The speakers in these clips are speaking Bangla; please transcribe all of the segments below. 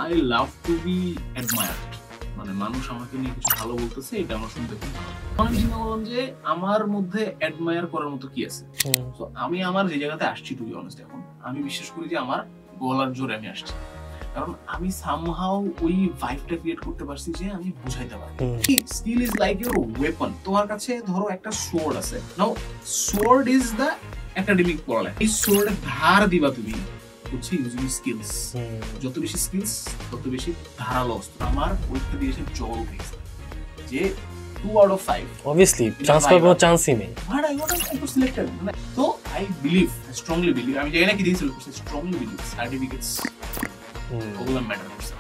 I love to be admired, মানে মানুষ আমাকে নিয়ে কিছু ভালো বলতেছে, এটা আমার শুনতে খুব ভালো। আমি চিন্তা করলাম যে আমার মধ্যে অ্যাডমায়ার করার মতো কি আছে। তো আমি আমার যে জায়গাতে আসছি, টু বি অনেস্ট, এখন আমি বিশ্বাস করি যে আমার গলার জোরে আমি আসছি, কারণ আমি সামহাউ ওই ভাইবটা ক্রিয়েট করতে পারছি যে আমি বুঝাইতে পারি। Skill is like your weapon. তোমার কাছে ধরো একটা সোর্ড আছে, নাও সোর্ড ইজ দ্য একাডেমিক পড়ালেখা। এই সোর্ডের ধার দিবা তুমি হচ্ছে ইউজিং স্কিলস। যত বেশি স্কিলস তত বেশি ধারালো অস্ত্র। আমার পরীক্ষা দিয়ে এসে জ্বর উঠে গেছে যে 2 out of 5 obviously ট্রান্সফার কোনো চান্সই নেই, বাট আই গট সিলেক্টেড। তো আই বিলিভ, স্ট্রংলি বিলিভ, আমি জানি না কি দিয়েছিল, স্ট্রংলি বিলিভ সার্টিফিকেটস ওগুলো ম্যাটার করছে।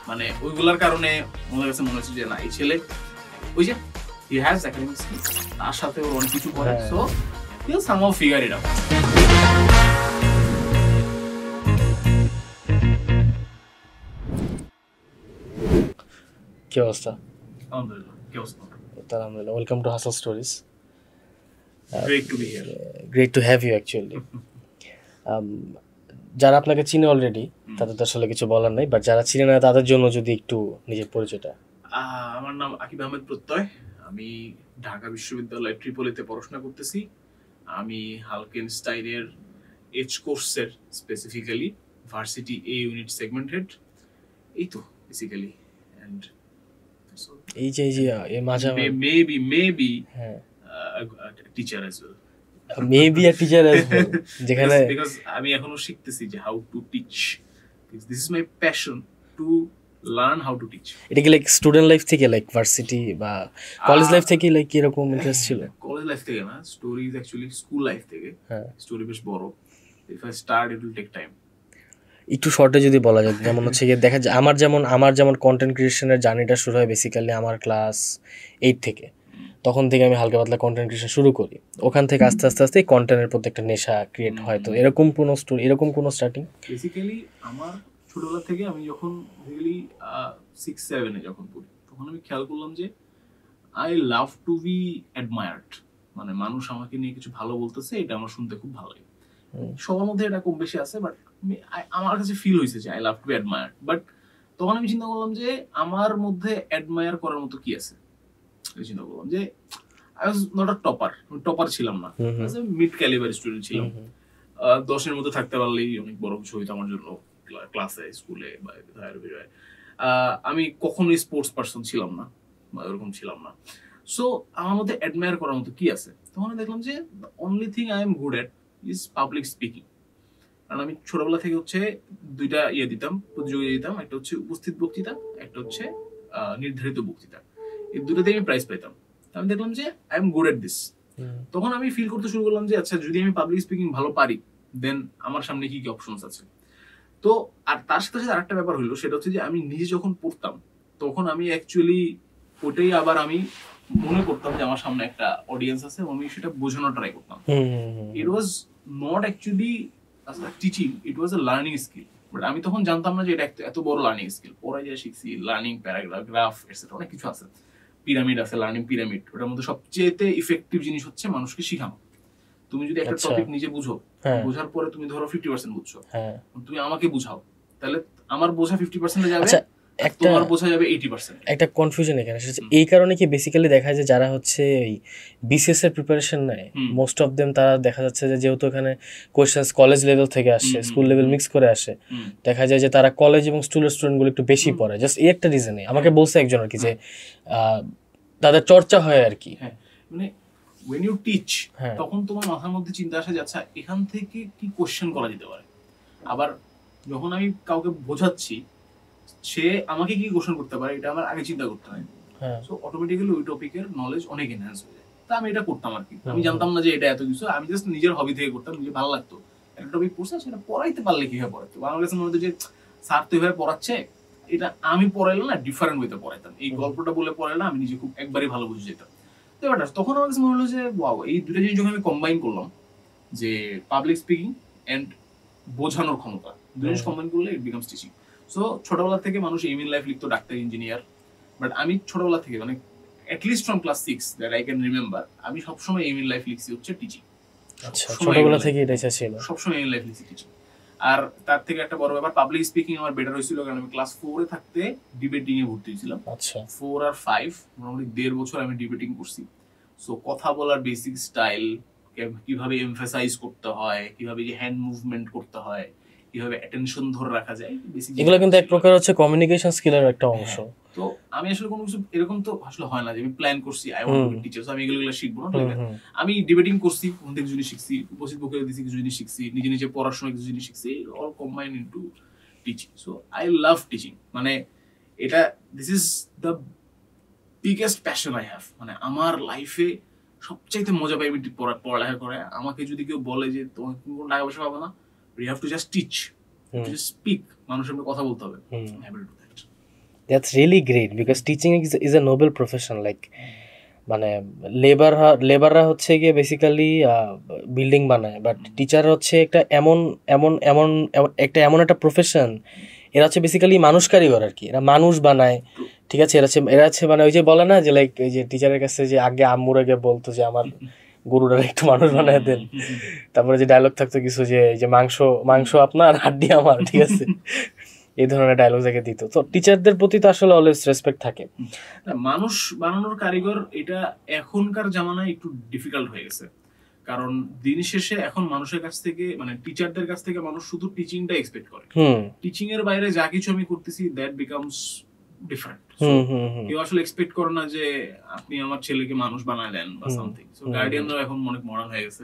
মানে ওইগুলোর কারণে আমার কাছে মনে হচ্ছে যে না, এই ছেলে ওই যে হি হ্যাজ একাডেমিক স্কিলস, তার সাথে ওর অনেক কিছু করে, so he will somehow figure it out. কি অবস্থা? আলহামদুলিল্লাহ, কি অবস্থা? আলহামদুলিল্লাহ। Welcome to hustle stories. Great to be here. Great to have you actually. যারা আপনাকে চিনে অলরেডি তাদের তো আসলে কিছু বলার নাই, বাট যারা চিনে না তাদের জন্য যদি একটু নিজের পরিচয়টা। আমার নাম আকিব আহমেদ প্রত্যয়। আমি ঢাকা বিশ্ববিদ্যালয় ট্রিপলিতে পড়াশোনা করতেছি। আমি হালকেনস্টাইনের এইচ কোর্সের স্পেসিফিক্যালি ভার্সিটি এ ইউনিট সেগমেন্ট হেড। এই তো বেসিক্যালি। এন্ড এই যে এই মাঝে maybe teacher as well, maybe আ টিচার অ্যাজ ওয়েল, যেখানে বিকজ আমি এখনো শিখতেছি যে how to teach. This is my passion to learn how to teach. এটা কি লাইক স্টুডেন্ট লাইফ থেকে, লাইক ভার্সিটি বা কলেজ লাইফ থেকে লাইক এরকম ইন্টারেস্ট ছিল? কলেজ লাইফ থেকে না, story is actually school life থেকে। হ্যাঁ, স্টোরি বেশ বড়। If I start it will take time. একটু শর্টে যদি বলা যায়, যেমন হচ্ছে গিয়ে দেখা যায় আমার যেমন কন্টেন্ট ক্রিয়েশনের জার্নিটা শুরু হয় বেসিক্যালি আমার ক্লাস 8 থেকে। তখন থেকে আমি হালকা পাতলা কন্টেন্ট ক্রিয়েশন শুরু করি। ওখান থেকে আস্তে আস্তে কন্টেন্টের প্রতি একটা নেশা ক্রিয়েট হয়। তো এরকম কোনো স্টার্টিং? বেসিক্যালি আমার ছোটবেলা থেকে, আমি যখন বেসিক্যালি 6-7 যখন পড়ি, তখন আমি খেয়াল করলাম যে I love to be admired, মানে মানুষ আমাকে নিয়ে কিছু ভালো বলতেছে, এটা আমার শুনতে খুব ভালো লাগে। সবার মধ্যে এটা কম বেশি আছে, বাট আমার কাছে ফিল হয়েছে যে I love to be admired. But তখন আমি চিন্তা করলাম যে আমার মধ্যে অ্যাডমায়ার করার মতো কি আছে। চিন্তা করলাম যে I was not a topper ছিলাম না, মিড ক্যালিবার স্টুডেন্ট ছিলাম। 10-এর মধ্যে থাকতে পারলেই অনেক বড় কিছু হইতো আমার জন্য, ক্লাসে, স্কুলে বা আমি কখনোই স্পোর্টস পার্সন ছিলাম না, ওরকম ছিলাম না। সো আমার মধ্যে অ্যাডমায়ার করার মতো কি আছে। তখন দেখলাম যে only thing I am good at is public speaking. কারণ আমি ছোটবেলা থেকে হচ্ছে দুইটা দিতাম, প্রতিযোগিতা দিতাম। একটা হচ্ছে উপস্থিত বক্তৃতা, একটা হচ্ছে নির্ধারিত বক্তৃতা। এই দুটোতেই আমি প্রাইজ পেতাম। আমি দেখলাম যে I am good at this. তখন আমি ফিল করতে শুরু করলাম যে আচ্ছা, যদি আমি পাবলিক স্পিকিং ভালো পারি, দেন আমার সামনে কি কি অপশনস আছে। তো আর তার সাথে সাথে আরেকটা ব্যাপার হলো, সেটা হচ্ছে যে আমি নিজে যখন পড়তাম, তখন আমি অ্যাকচুয়ালি ওটাই আবার আমি মনে করতাম যে আমার সামনে একটা অডিয়েন্স আছে, এবং আমি সেটা বোঝানোর ট্রাই করতাম। It was not actually teaching, it was a learning skill. But আমি তখন জানতাম না যে এটা এত বড় লার্নিং স্কিল। পরে যে শিখছি লার্নিং প্যারাগ্রাফ, গ্রাফ এটসেট্রা, অনেক কিছু আছে। পিরামিড আছে, লার্নিং পিরামিড। ওটার মধ্যে সবচেয়ে ইফেক্টিভ জিনিস হচ্ছে মানুষকে শিখানো। তুমি যদি একটা টপিক নিজে বুঝো, বোঝার পরে তুমি ধরো 50% বুঝছো, তুমি আমাকে বুঝাও, তাহলে আমার বোঝা 50% যাবে, তোমার বোঝা যাবে 80%। একটা কনফিউশন এখানে সেটা এই কারণে কি বেসিক্যালি দেখা যায় যারা হচ্ছে এই বিসিএস এর প্রিপারেশন নেয়, মোস্ট অফ দেম তারা দেখা যাচ্ছে যে যেহেতু এখানে কোয়েশ্চেন্স কলেজ লেভেল থেকে আসে, স্কুল লেভেল মিক্স করে আসে, দেখা যায় যে তারা কলেজ এবং স্টুডেন্টগুলো একটু বেশি পড়ে। জাস্ট এই একটা রিজনে আমাকে বলছে একজন আর কি, যে তাদের চর্চা হয় আর কি। মানে when you teach, তখন তোমার মাথার মধ্যে চিন্তা আসে যে আচ্ছা, এখান থেকে কি কোশ্চেন করা যেতে পারে। আবার যখন আমি কাউকে বোঝাচ্ছি, সে আমাকে কি কোশ্চেন করতে পারে, এটা আমার আগে চিন্তা করতে হয়। সো অটোমেটিক্যালি ওই টপিকের নলেজ অনেক এনহ্যান্স হয়ে যায়। তা আমি এটা করতাম আর কি। আমি জানতাম না যে এটা এত কিছু, আমি জাস্ট নিজের হবি থেকে করতাম, নিজে ভালো লাগতো। একটা টপিক পড়ছে, সেটা পড়াইতে পারলে কিভাবে পড়াইতো। আমার কাছে মনে হতো যে স্যার তো এভাবে পড়াচ্ছে, এটা আমি পড়াইলে না ডিফারেন্ট ওয়েতে পড়াইতাম। এই গল্পটা বলে পড়াইলে আমি নিজে খুব একবারই ভালো বুঝে যেতাম। তো ব্যাপারটা তখন আমার কাছে মনে হলো যে ওয়াও, এই দুটো জিনিস যখন আমি কম্বাইন করলাম, যে পাবলিক স্পিকিং এন্ড বোঝানোর ক্ষমতা, দুটো জিনিস কম্বাইন করলে ইট বিকামস টিচিং। সো ছোটবেলা থেকে মানুষ এইম ইন লাইফ লিখতো ডাক্তার, ইঞ্জিনিয়ার। বাট আমি ছোটবেলা থেকে, মানে at least from class 6 that I can remember, আমি সবসময় এইম ইন লাইফ লিখছি হচ্ছে টিচিং। আচ্ছা, ছোটবেলা থেকে এটা ছিল, সবসময় এইম ইন লাইফ লিখছি টিচিং। আর তার থেকে একটা বড় ব্যাপার, পাবলিক স্পিকিং আমার বেটার হয়েছিল, কারণ আমি ক্লাস 4 এ থাকতে ডিবেটিং এ ভর্তি হয়েছিলাম। আচ্ছা 4 আর 5 মোটামুটি 1.5 বছর আমি ডিবেটিং করছি। সো কথা বলার বেসিক স্টাইল, কিভাবে এমফাসাইজ করতে হয়, কিভাবে যে হ্যান্ড মুভমেন্ট করতে হয়, কিভাবে অ্যাটেনশন ধরে রাখা যায়, বেসিক এগুলো কিন্তু এক প্রকার হচ্ছে কমিউনিকেশন স্কিলের একটা অংশ। তো আমি আসলে কোনো কিছু এরকম তো আসলে হয় না যে আমি প্ল্যান করছি I want to B teacher, আমি এগুলো শিখবো না। আমি ডিবেটিং করছি, ওখান থেকে কিছু জিনিস শিখছি, উপস্থিত বক্তৃতা দিছি কিছু জিনিস শিখছি, নিজে নিজে পড়াশোনা কিছু জিনিস শিখছি, all combine into teaching. So I love teaching, মানে এটা this is the biggest passion I have. মানে আমার লাইফে সবচাইতে মজা পাই আমি পড়ালেখা করে। আমাকে যদি কেউ বলে যে তোমার কোনো টাকা পয়সা পাবো না, you have to just teach, just speak, মানুষের সাথে কথা বলতে হবে, That's really great because teaching is a noble profession. Like মানে লেবাররা হচ্ছে গিয়ে বেসিক্যালি বিল্ডিং বানায়, বাট টিচার হচ্ছে একটা এমন একটা প্রফেশন, এরা হচ্ছে বেসিক্যালি মানুষ কারিগর আর কি, এরা মানুষ বানায়। ঠিক আছে, এরা হচ্ছে মানে ওই যে বলে না যে লাইক এই যে টিচারের কাছে যে আগে আম্মুর আগে বলতো যে আমার গরুরা একটু মানুষ বানায় দেন, তারপরে যে ডায়লগ থাকতো কিছু যে মাংস আপনার হাড্ডি আমার, ঠিক আছে, এই ধরনের ডায়লগ যাকে দিত। তো টিচারদের প্রতি তো আসলে অলওয়েজ রেসপেক্ট থাকে। মানুষ বানানোর কারিগর এটা এখনকার জামানায় একটু ডিফিকাল্ট হয়ে গেছে, কারণ দিন শেষে এখন মানুষের কাছ থেকে মানে টিচারদের কাছ থেকে মানুষ শুধু টিচিংটা এক্সপেক্ট করে। টিচিং এর বাইরে যা কিছু আমি করতেছি দ্যাট বিকামস ডিফারেন্ট। কেউ আসলে এক্সপেক্ট করে না যে আপনি আমার ছেলেকে মানুষ বানায় দেন বা সামথিং। সো গার্ডিয়ানরা এখন অনেক মডার্ন হয়ে গেছে।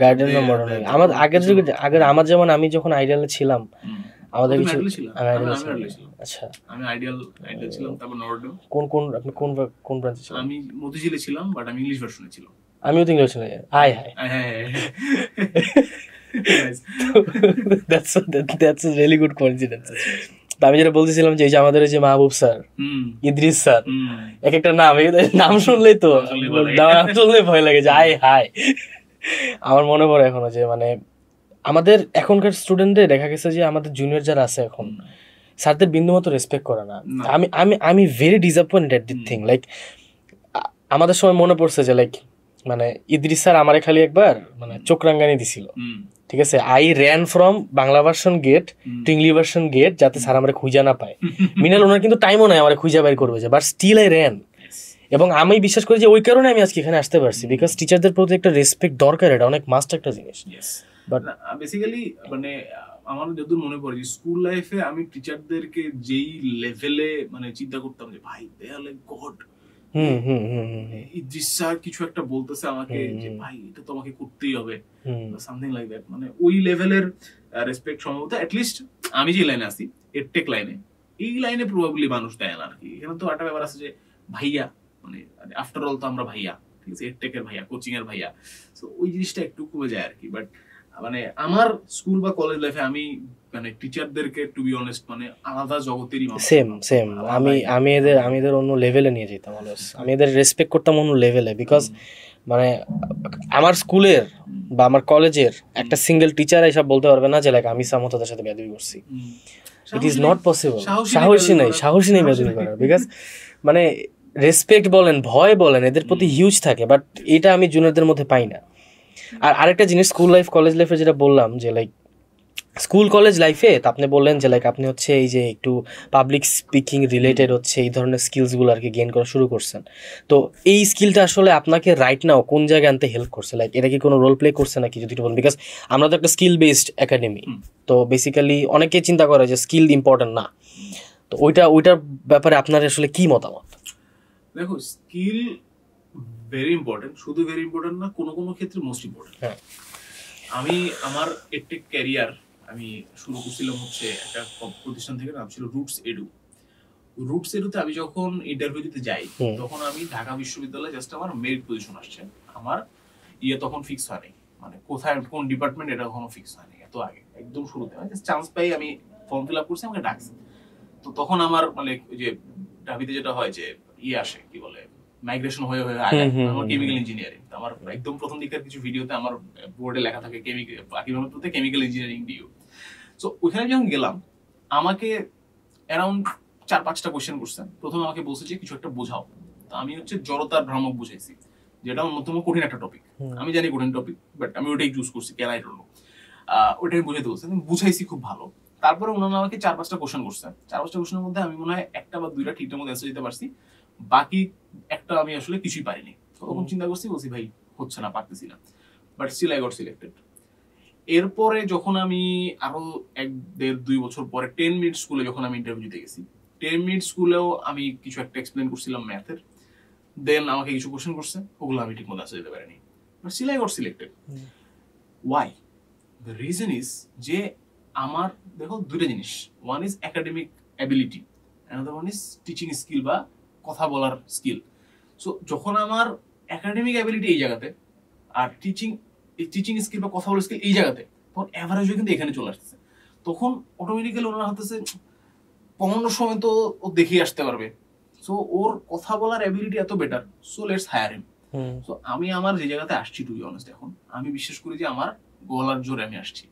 গার্ডিয়ানরা মডার্ন হয়ে গেছে। আমার যেমন আমি যখন আইডিয়ালে ছিলাম, আমাদের কিছু আচ্ছা আমি আইডিয়াল ছিলাম, তারপর নরডেম। আপনি কোন ব্রাঞ্চে ছিলেন? আমি মতিঝিলে ছিলাম, বাট আমি ইংলিশ ভার্সনে ছিলাম। আমিও তো ইংলিশ ছিলাম। That's a really good coincidence. আমি যেটা বলতেছিলাম যে আমাদের যে মাহবুব স্যার, ইদ্রিস স্যার, এক একটা নাম শুনলেই তো নাম শুনলেই ভয় লাগে যে হাই। আমার মনে পড়ে এখনো যে মানে আমাদের এখনকার স্টুডেন্টদের দেখা গেছে যে আমাদের জুনিয়র যারা আছে এখন স্যারদের বিন্দুমাত্র রেসপেক্ট করে না। আমি very disappointed at this thing. Like আমাদের সময় মনে পড়ছে যে লাইক মানে ইদ্রিস স্যার আমারে খালি একবার মানে চোখ রাঙ্গানি দিছিল, ঠিক আছে, I ran from Bangla version gate to English version gate যাতে স্যার আমার খুঁজা না পায়। মিনাল ওনার কিন্তু টাইমও নাই আমার খুঁজা বের করবে যে, বাট স্টিল আই র্যান। এবং আমি বিশ্বাস করি যে ওই কারণে আমি আজকে এখানে আসতে পারছি, বিকজ টিচারদের প্রতি একটা রেসপেক্ট দরকার, এটা অনেক মাস্ট একটা জিনিস। বাট বেসিক্যালি মানে আমার যতদূর মনে পড়ে যে স্কুল লাইফে আমি টিচারদেরকে যেই লেভেলে মানে চিন্তা করতাম যে ভাই দে আর লাইক গড। ইদ্রিস স্যার কিছু একটা বলতেছে আমাকে যে ভাই এটা তো আমাকে করতেই হবে, সামথিং লাইক দ্যাট। মানে ওই লেভেলের রেসপেক্ট সম্ভবত অ্যাটলিস্ট আমি যে লাইনে আছি এডটেক লাইনে, এই লাইনে প্রবাবলি মানুষ দেয় না আর কি। এখানে তো একটা ব্যাপার আছে যে ভাইয়া, মানে আফটার অল তো আমরা ভাইয়া, ঠিক আছে, এডটেকের ভাইয়া, কোচিং এর ভাইয়া। সো ওই জিনিসটা একটু কমে যায় আর কি। বাট মানে আমার স্কুল বা কলেজ লাইফে আমি মানে টিচারদেরকে টু বি অনেস্ট মানে আলাদা জগতেরই মানুষ। সেম আমি এদের অন্য লেভেলে নিয়ে যেতাম অলওয়েজ। আমি এদের রেসপেক্ট করতাম অন্য লেভেলে, বিকজ মানে আমার স্কুলের বা আমার কলেজের একটা সিঙ্গেল টিচার এসব বলতে পারবে না যে লাইক আমি সামতাদের সাথে বেয়াদবি করছি। It is not possible. সাহসী নেই বেয়াদবি করার, বিকজ মানে রেসপেক্ট বলেন ভয় বলেন এদের প্রতি হিউজ থাকে, বাট এটা আমি জুনিয়রদের মধ্যে পাই না। আর আরেকটা জিনিস স্কুল লাইফ কলেজ লাইফে যেটা বললাম যে লাইক স্কুল কলেজ লাইফে তো আপনি বললেন যে লাইক আপনি হচ্ছে এই যে একটু পাবলিক স্পিকিং রিলেটেড হচ্ছে এই ধরনের স্কিলসগুলো আর কি গেইন করা শুরু করছেন। তো এই স্কিলটা আসলে আপনাকে রাইট নাও কোন জায়গায় আনতে হেল্প করছে? লাইক এটা কি কোনো রোল প্লে করছে নাকি যদি একটু বলুন, বিকজ আমরা তো একটা স্কিল বেসড একাডেমি, তো বেসিক্যালি অনেকে চিন্তা করে যে স্কিল ইম্পর্টেন্ট না, তো ওইটার ব্যাপারে আপনার আসলে কি মতামত? দেখো স্কিল ভেরি ইম্পর্টেন্ট, শুধু ভেরি ইম্পর্টেন্ট না, কোনো কোনো ক্ষেত্রে মোস্ট ইম্পর্টেন্ট। আমি আমার এডটেক ক্যারিয়ার আমি শুরু করছিলাম হচ্ছে একটা প্রতিষ্ঠান থেকে, নাম ছিল রুটস এডুতে। আমি যখন ইন্টারভিউ দিতে যাই তখন আমি ঢাকা বিশ্ববিদ্যালয়ে জাস্ট আমার মেরিট পজিশন আসছে, আমার তখন ফিক্স হয়নি, মানে কোথায় কোন ডিপার্টমেন্ট এটা কখনো ফিক্স হয়নি। এত আগে একদম শুরুতে আমি জাস্ট চান্স পাই, আমি ফর্ম ফিল আপ করছি, আমাকে ডাকছে। তো তখন আমার মানে ওই যে ঢাবিতে যেটা হয় যে আসে কি বলে মাইগ্রেশন হয়ে আমার কেমিক্যাল ইঞ্জিনিয়ারিং। আমার একদম প্রথম দিকের কিছু ভিডিওতে আমার বোর্ডে লেখা থাকে কেমিক্যাল ইঞ্জিনিয়ারিং ডিউ। সো ওইখানে যখন গেলাম আমাকে অ্যারাউন্ড 4-5টা কোয়েশ্চেন করছেন। প্রথমে আমাকে বলছে যে কিছু একটা বোঝাও, তো আমি হচ্ছে জড়তার ভ্রামক বুঝাইছি, যেটা অন্যতম কঠিন একটা টপিক। আমি জানি কঠিন টপিক, বাট আমি ওটাই চুজ করছি, কেন আই ডোন্ট নো। ওইটা আমি বুঝাইতে বলছি, আমি বুঝাইছি খুব ভালো। তারপরে ওনারা আমাকে 4-5টা কোশ্চেন করছে, 4-5টা কোশ্চেনের মধ্যে আমি মনে হয় 1টা বা 2টা ঠিকঠাক মতো অ্যান্সার দিতে পারছি, বাকি একটা আমি আসলে কিছুই পারিনি। তখন চিন্তা করছি, বলছি ভাই হচ্ছে না, পারতেছি না, but still I got selected. এরপরে যখন আমি আরো 1-1.5-2 বছর পরে 10 মিনিট স্কুলে যখন আমি ইন্টারভিউ দিতে গেছি, 10 মিনিট স্কুলেও আমি কিছু একটা এক্সপ্লেন করছিলাম ম্যাথের, দেন আমাকে কিছু কোশ্চেন করছে, ওগুলো আমি ঠিক মতো আনসার দিতে পারিনি, but still I got selected. Why? The reason is যে আমার দেখো দুইটা জিনিস, one is academic ability, another one is teaching skill বা কথা বলার স্কিল। সো যখন আমার একাডেমিক অ্যাবিলিটি এই জায়গাতে আর টিচিং স্কিল বা কথা বলার স্কিল এই জায়গাতে, তখন অ্যাভারেজ কিন্তু এখানে চলে আসতেছে। তখন অটোমেটিক্যালি ওনারা হতেছে পড়ানোর সময় তো ও দেখিয়ে আসতে পারবে, সো ওর কথা বলার অ্যাবিলিটি এত better, so let's hire him. So আমি আমার যে জায়গাতে আসছি, টু বি অনেস্ট, এখন আমি বিশ্বাস করি যে আমার গলার জোরে আমি আসছি,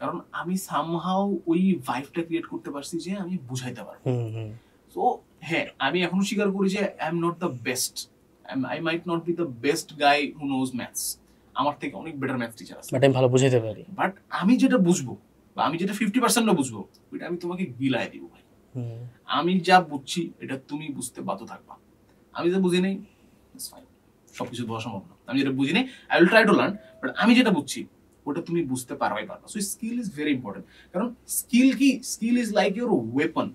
কারণ আমি সামহাউ ওই ভাইবটা ক্রিয়েট করতে পারছি যে আমি বুঝাইতে পারবো। সো হ্যাঁ, আমি এখনো স্বীকার করি যে I am not the best, I might not be the best guy who knows maths, আমার থেকে অনেক বেটার ম্যাথস টিচার আছে, বাট আমি ভালো বুঝাইতে পারি। বাট আমি যেটা বুঝবো বা আমি যেটা 50% বুঝবো, ওইটা আমি তোমাকে গিলায় দিব ভাই। আমি যা বুঝছি এটা তুমি বুঝতে বাধ্য থাকবা, আমি যা বুঝি নেই সবকিছু বোঝা সম্ভব না, আমি যেটা বুঝি নেই I will try to learn, but আমি যেটা বুঝছি ওটা তুমি বুঝতে পারবাই পারবা। So skill is very important, কারণ স্কিল কি, skill is like your weapon.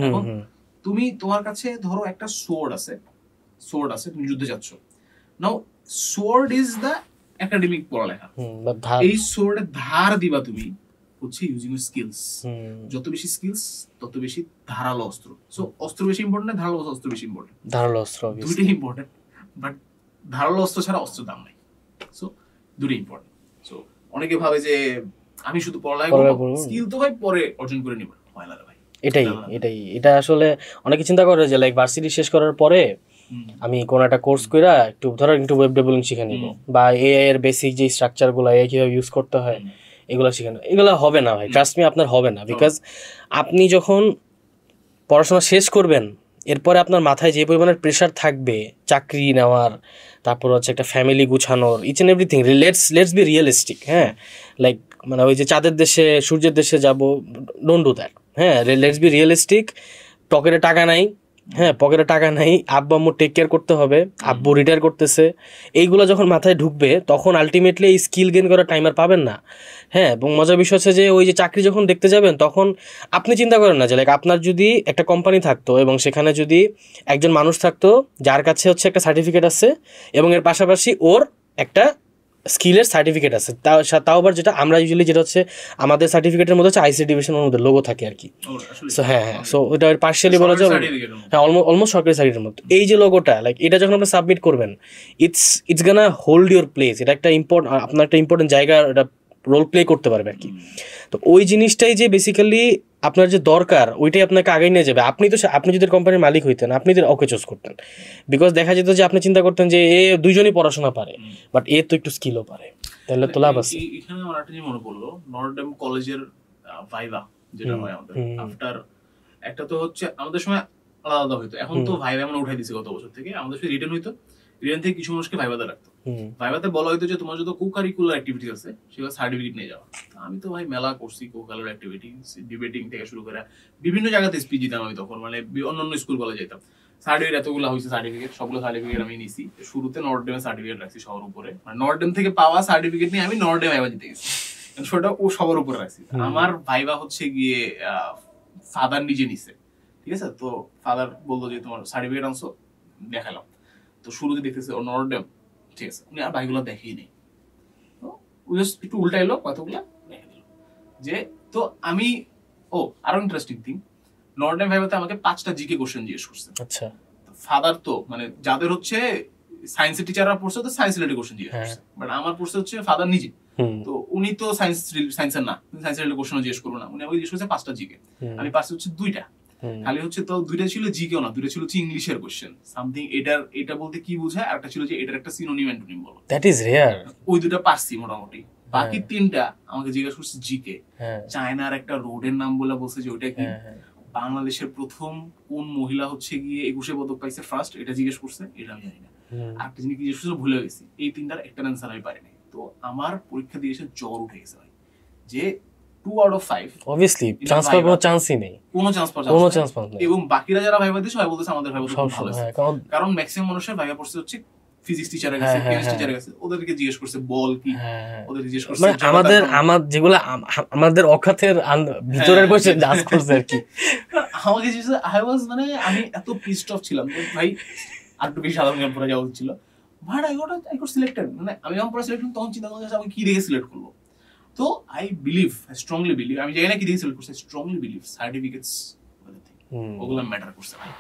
এখন তুমি তোমার কাছে ধরো একটা সোর্ড আছে, তুমি যুদ্ধে যাচ্ছ, নাও সোর্ড ইজ দ্য একাডেমিক পড়ালেখা, এই সোর্ডের ধার দিবা তুমি হচ্ছে ইউজিং স্কিলস। যত বেশি স্কিলস তত বেশি ধারালো অস্ত্র। সো অস্ত্র বেশি ইম্পর্টেন্ট না ধারালো অস্ত্র বেশি ইম্পর্টেন্ট? ধারালো অস্ত্র দুটোই ইম্পর্টেন্ট, বাট ধারালো অস্ত্র ছাড়া অস্ত্রের দাম নাই। সো দুটোই ইম্পর্টেন্ট। সো অনেকে ভাবে যে আমি শুধু পড়ালেখা করব, স্কিল তো ভাই পরে অর্জন করে নিব, হয় না ভাই। এটা আসলে অনেকে চিন্তা করে যে লাইক ভার্সিটি শেষ করার পরে আমি কোন একটা কোর্স কইরা একটু ধরো একটু ওয়েব ডেভেলপিং শিখে নিব, বা এআই এর বেসিক যে স্ট্রাকচার গুলো এআই কিভাবে ইউজ করতে হয় এগুলো শিখে নেব। এগুলো হবে না ভাই, ট্রাস্ট মি, আপনার হবে না। বিকজ আপনি যখন পড়াশোনা শেষ করবেন, এরপরে আপনার মাথায় যে পরিমাণের প্রেশার থাকবে চাকরি নেওয়ার, তারপর হচ্ছে একটা ফ্যামিলি গুছানোর, each and everything, let's be realistic. হ্যাঁ, লাইক মানে ওই যে চাঁদের দেশে সূর্যের দেশে যাব, ডোন্ট ডু দ্যাট। হ্যাঁ, লেটস বি রিয়েলিস্টিক। পকেটে টাকা নাই, আব্বু আম্মু টেক কেয়ার করতে হবে, আব্বু রিটায়ার করতেছে, এইগুলো যখন মাথায় ঢুকবে তখন আলটিমেটলি এই স্কিল গেইন করার টাইম আর পাবেন না। হ্যাঁ, এবং মজার বিষয় হচ্ছে যে ওই যে চাকরি যখন দেখতে যাবেন তখন আপনি চিন্তা করেন না যে লাইক আপনার যদি একটা কোম্পানি থাকতো এবং সেখানে যদি একজন মানুষ থাকতো যার কাছে হচ্ছে একটা সার্টিফিকেট আছে এবং এর পাশাপাশি ওর একটা স্কিলের সার্টিফিকেট আছে, তাও আবার যেটা আমরা ইউজুয়ালি যেটা হচ্ছে আমাদের সার্টিফিকেটের মধ্যে হচ্ছে আইসিটি ডিভিশনের মধ্যে লোগো থাকে আর কি। সো হ্যাঁ, সো ওটা পার্শিয়ালি বলা যায়, হ্যাঁ, অলমোস্ট সরকারি সার্টিফিকেটের মতো। এই যে লোগোটা, লাইক এটা যখন আপনি সাবমিট করবেন, it's Gaana hold your place, এটা একটা আপনার একটা ইম্পর্টেন্ট জায়গা এটা রোল প্লে করতে পারবে আর কি। তো ওই জিনিসটাই যে বেসিক্যালি আপনার যে দরকার ওইটাই আপনাকে আগে নিয়ে যাবে। আপনি যদি কোম্পানির মালিক হইতেন, আপনি ওকে চুজ করতেন, বিকজ দেখা যেত যে আপনি চিন্তা করতেন যে এ দুইজনই পড়াশোনা পারে, বাট এ তো একটু স্কিলও পারে, তাহলে তো লাভ আছে। এখানে আমার একটা জিনিস মনে পড়লো, নর্ডেম কলেজের ভাইভা যেটা হয় আমাদের আফটার, একটা তো হচ্ছে আমাদের সময় আলাদা হইতো, এখন তো ভাইভা এমন উঠাই দিছে গত বছর থেকে, আমাদের সাথে রিটার্ন হইতো, রিটার্ন থেকে কিছু মানুষকে ভাইভাতে রাখতো, ভাইভাতে বলা হইতো যে তোমার যত কো-কারিকুলার অ্যাক্টিভিটি আছে সেগুলো সার্টিফিকেট নিয়ে যাওয়া। আমি তো ভাই মেলা করছি কো-কারিকুলার অ্যাক্টিভিটি, ডিবেটিং থেকে শুরু করে বিভিন্ন জায়গাতে স্পিচ দিতাম আমি তখন, মানে অন্যান্য স্কুল কলেজে যেতাম, সার্টিফিকেট এতগুলো হয়েছে, সবগুলো সার্টিফিকেট আমি নিছি। শুরুতে নর্থডেমের সার্টিফিকেট রাখছি সবার উপরে, মানে নর্থডেম থেকে পাওয়া সার্টিফিকেট নিয়ে আমি নর্থডেম ভাইভা দিতে গেছি, সেটা ও সবার উপরে রাখছি। আমার ভাইভা হচ্ছে গিয়ে ফাদার নিজে নিছে, ঠিক আছে, তো ফাদার বললো যে তোমার সার্টিফিকেট আনছো, দেখালাম, তো শুরুতে দেখতেছে ও নর্থডেম, ঠিক আছে, উনি আর ভাইগুলো দেখেই নেই, একটু উল্টাইলো কতগুলা দেখে দিল যে, তো আমি আরো ইন্টারেস্টিং থিং, নর্থডেম ভাইভাতে আমাকে 5টা জিকে কোশ্চেন জিজ্ঞেস করছে। আচ্ছা, ফাদার তো মানে যাদের হচ্ছে সায়েন্সের টিচাররা পড়ছে তো সায়েন্স রিলেটেড কোশ্চেন জিজ্ঞেস করছে, বাট আমার পড়ছে হচ্ছে ফাদার নিজে, তো উনি তো সায়েন্সের না, সায়েন্স রিলেটেড কোশ্চেন জিজ্ঞেস করবো না, উনি আমাকে জিজ্ঞেস করছে 5টা জিকে, আমি পারছি হচ্ছে 2টা, খালি হচ্ছে তো 2টা ছিল জিকেও না, 2টা ছিল হচ্ছে ইংলিশের কোশ্চেন, সামথিং এটা বলতে কি বোঝায়, আর একটা ছিল যে এটার একটা সিনোনিম অ্যান্টোনিম বলো, দ্যাট ইজ রেয়ার, ওই 2টা পারছি মোটামুটি। বাকি 3টা আমাকে জিজ্ঞেস করছে জিকে, চায়নার একটা রোডের নাম বলে বলছে যে ওইটা কি, বাংলাদেশের প্রথম কোন মহিলা হচ্ছে গিয়ে 21 পদক পাইছে ফার্স্ট, এটা জিজ্ঞেস করছে, এটা আমি জানি না, আর একটা জিনিস জিজ্ঞেস করছে ভুলে গেছি, এই 3টার একটা অ্যান্সার আমি পারিনি। তো আমার পরীক্ষা দিয়ে এসে জ্বর উঠে গেছে ভাই, যে 2 out of 5 অবভিয়াসলি চান্স পাওয়ার কোনো চান্সই নেই, কোনো চান্স পাওয়া নেই। এবং বাকিরা যারা ভাইবা দিচ্ছে সবাই বলতেছে আমাদের ভাইবা খুব ভালো হয়েছে, কারণ ম্যাক্সিমাম মানুষের ভাইবা পড়ছে হচ্ছে ফিজিক্স টিচারের কাছে, কেমিস্ট্রি টিচারের কাছে, ওদেরকে জিজ্ঞেস করছে বল কি, ওদেরকে জিজ্ঞেস করছে মানে আমার যেগুলো আমাদের অখাতের ভিতরের কোশ্চেন আস্ক করছে আর কি। আমাকে জিজ্ঞেস আই ওয়াজ মানে আমি এত পিসড অফ ছিলাম ভাই, আর একটু বেশি সাধারণ জ্ঞান পড়ে যাওয়া হচ্ছিল, বাট আই গট সিলেক্টেড। মানে আমি যখন পড়া সিলেক্ট তখন চিন্তা করছি আমি কি দেখে সিলেক্ট করবো। তো আই স্ট্রংলি বিলিভ, আমি জানি না কি দিয়ে সিলেক্ট করছি, স্ট্রংলি বিলিভ সার্টিফিকেটস ওগুলো ম্যাটার করছে ভাই।